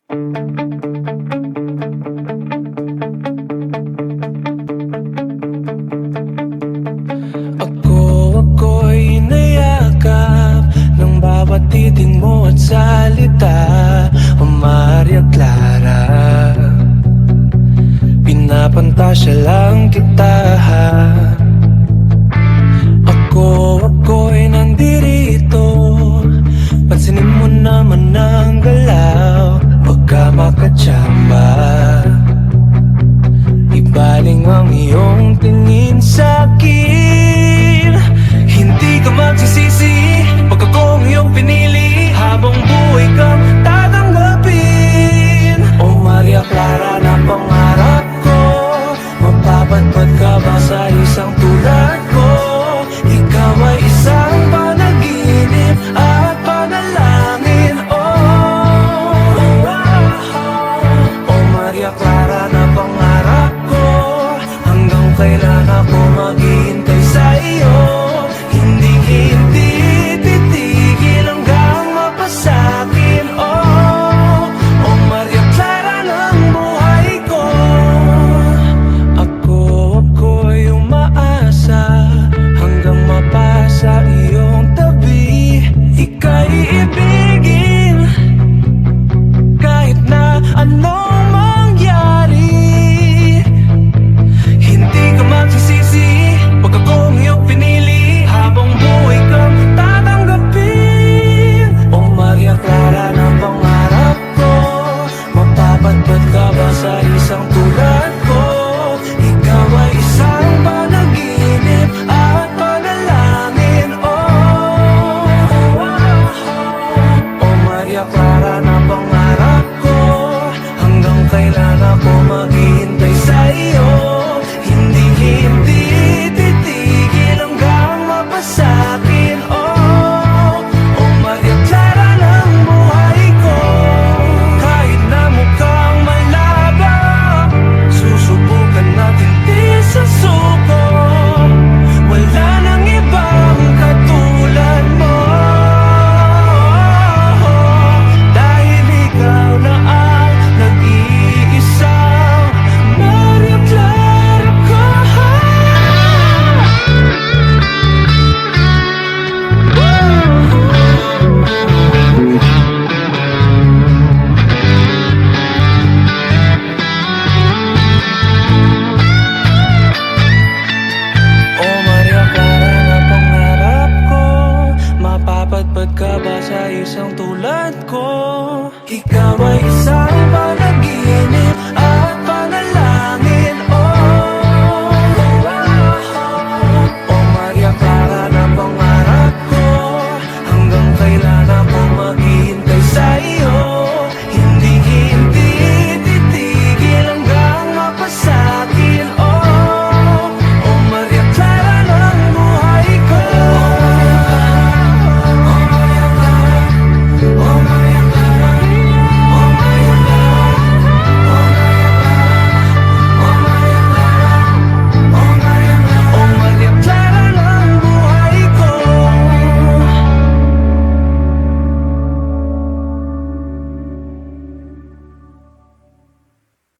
Ako'y inayakap ng bawat titing mo at salita. O Maria Clara, pinapantasya lang kita. Ako'y nandirito, pansinin mo naman ang galaw. Huwag ka makatsamba, ibaling ang iyong tingin sa'kin. Hindi ka magsisisi pag akong iyong pinili, habang buhay kang tatanggapin. O Maria Clara na pangarap ko, mapapadpad ka ba sa isang tulad ko? Ikaw ay isang panaginip at panalangin. O Maria Clara na pangarap ko, hanggang kailan ako maghihintay sa iyo? Hindi titigil hanggang mapasakin. O Maria Clara ng buhay ko. Ako'y umaasa hanggang mapasa iyong tabi. Ika'y ibigin kahit na anong mangyari. Hindi ka magsisisi pag akong iyong pinili, habang buhay kang tatanggapin. O Maria Clara na pangarap ko, mapapadpad ka ba sa isang tulad ko? Ikaw ay isang panaginip at panalangin. O Maria Clara na pangarap ko, hanggang kailan ako maghihintay sa iyo? Hindi titigil hanggang mapasakin. O Maria Clara ng buhay ko. Kahit na mukhang malabang, susubukan natin di sa suko. Wala nang ibang katulad mo, dahil ikaw na ang nag-iisang Maria Clara ko. O Maria Clara na pangarap ko, mapapadpad ka ba sa isang tulad ko? Ikaw ay isang panaginip